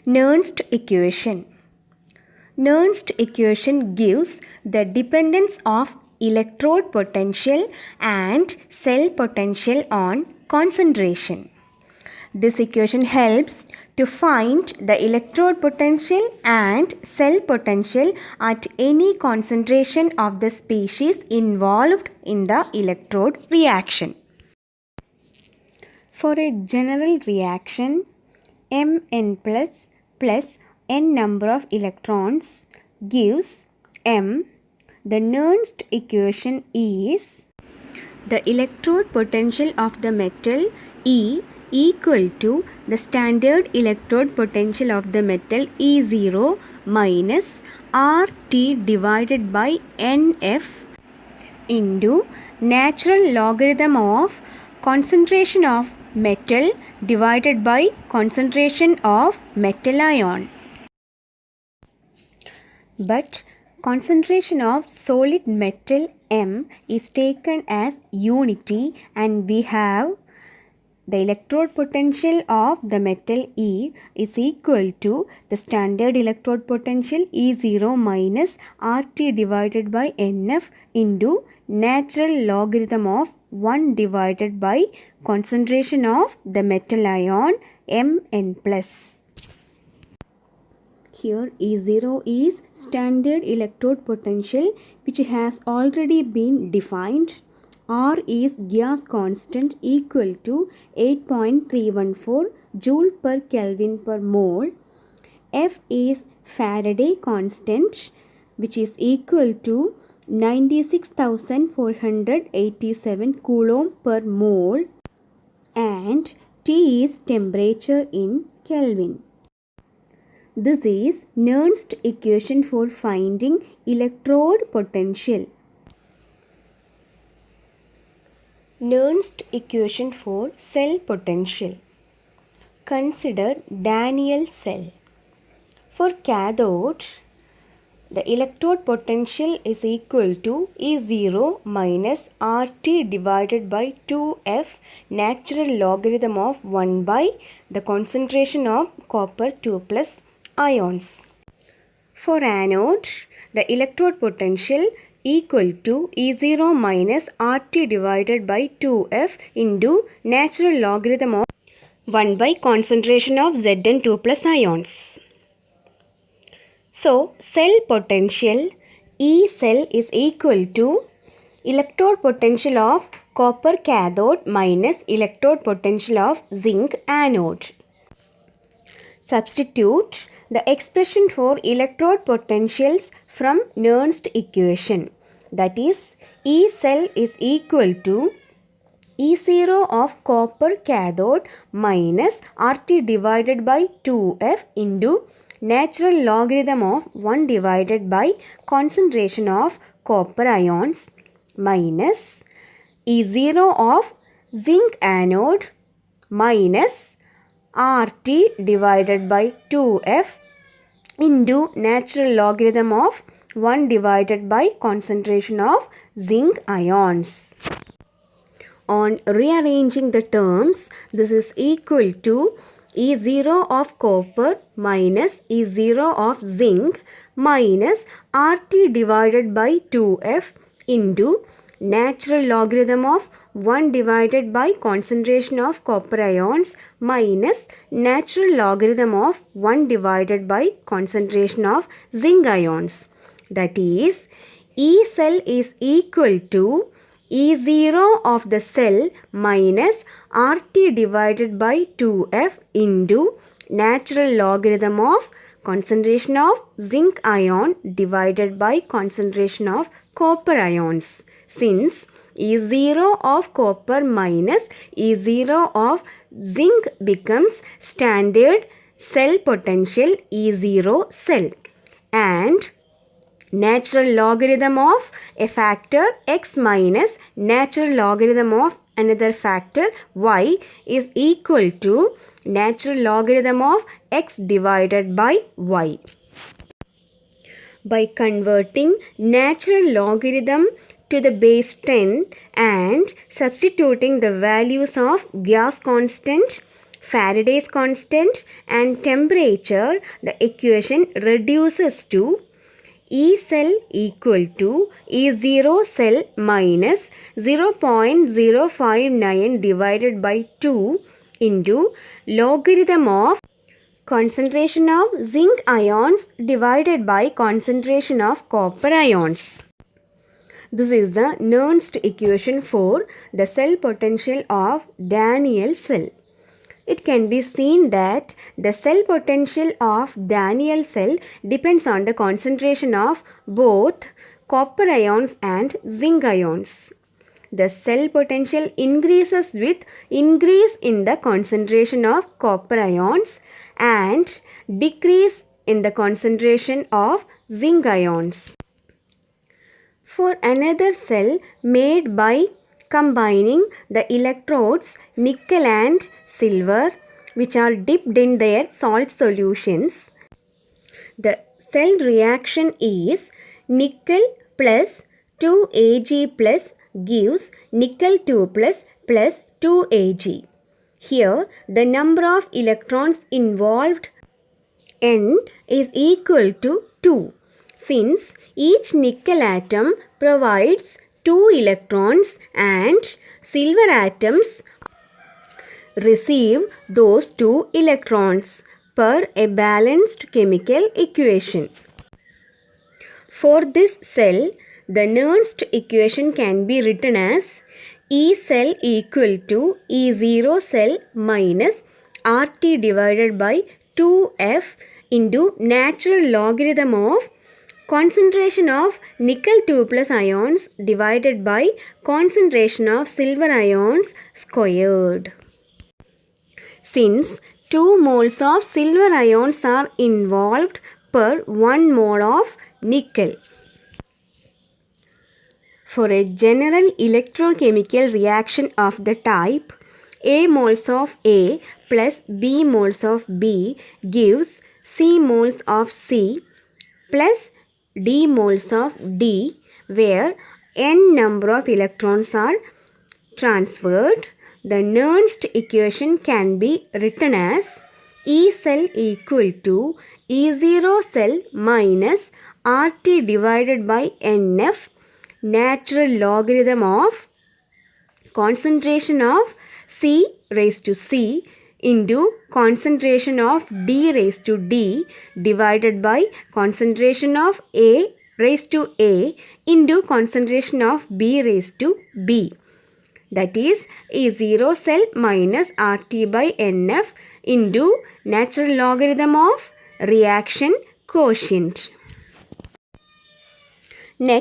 Nernst equation. Nernst equation gives the dependence of electrode potential and cell potential on concentration. This equation helps to find the electrode potential and cell potential at any concentration of the species involved in the electrode reaction. For a general reaction, Mn plus n number of electrons gives M. The Nernst equation is the electrode potential of the metal E equal to the standard electrode potential of the metal E0 minus RT divided by NF into natural logarithm of concentration of metal divided by concentration of metal ion. But concentration of solid metal M is taken as unity, and we have the electrode potential of the metal E is equal to the standard electrode potential E0 minus RT divided by NF into natural logarithm of 1 divided by concentration of the metal ion Mn plus. Here E0 is standard electrode potential which has already been defined. R is gas constant equal to 8.314 joule per Kelvin per mole. F is Faraday constant which is equal to 96,487 coulomb per mole, and T is temperature in Kelvin. This is Nernst equation for finding electrode potential. Nernst equation for cell potential. Consider Daniell cell. For cathode, the electrode potential is equal to E0 minus RT divided by 2F natural logarithm of 1 by the concentration of copper 2 plus ions. For anode, the electrode potential equal to E0 minus RT divided by 2F into natural logarithm of 1 by concentration of Zn 2 plus ions. So, cell potential E cell is equal to electrode potential of copper cathode minus electrode potential of zinc anode. Substitute the expression for electrode potentials from Nernst equation. That is, E cell is equal to E0 of copper cathode minus RT divided by 2F into natural logarithm of 1 divided by concentration of copper ions minus E0 of zinc anode minus RT divided by 2F into natural logarithm of 1 divided by concentration of zinc ions. On rearranging the terms, this is equal to E0 of copper minus E0 of zinc minus RT divided by 2F into natural logarithm of 1 divided by concentration of copper ions minus natural logarithm of 1 divided by concentration of zinc ions. That is, E cell is equal to E0 of the cell minus RT divided by 2F into natural logarithm of concentration of zinc ion divided by concentration of copper ions. Since E0 of copper minus E0 of zinc becomes standard cell potential E0 cell, and natural logarithm of a factor x minus natural logarithm of another factor y is equal to natural logarithm of x divided by y. By converting natural logarithm to the base 10 and substituting the values of gas constant, Faraday's constant and temperature, the equation reduces to E cell equal to E0 cell minus 0.059 divided by 2 into logarithm of concentration of zinc ions divided by concentration of copper ions. This is the Nernst equation for the cell potential of Daniell cell. It can be seen that the cell potential of Daniell cell depends on the concentration of both copper ions and zinc ions. The cell potential increases with increase in the concentration of copper ions and decrease in the concentration of zinc ions. For another cell made by combining the electrodes nickel and silver, which are dipped in their salt solutions, the cell reaction is nickel plus 2Ag plus gives nickel 2 plus 2Ag. Here, the number of electrons involved N is equal to 2, since each nickel atom provides 2 electrons and silver atoms receive those 2 electrons per a balanced chemical equation. For this cell, the Nernst equation can be written as E cell equal to E0 cell minus RT divided by 2F into natural logarithm of concentration of nickel 2 plus ions divided by concentration of silver ions squared. Since 2 moles of silver ions are involved per 1 mole of nickel. For a general electrochemical reaction of the type A moles of A plus B moles of B gives C moles of C plus D moles of D, where n number of electrons are transferred, the Nernst equation can be written as E cell equal to E0 cell minus RT divided by NF natural logarithm of concentration of C raised to C into concentration of D raised to D divided by concentration of A raised to A into concentration of B raised to B. That is E0 cell minus RT by NF into natural logarithm of reaction quotient. Next,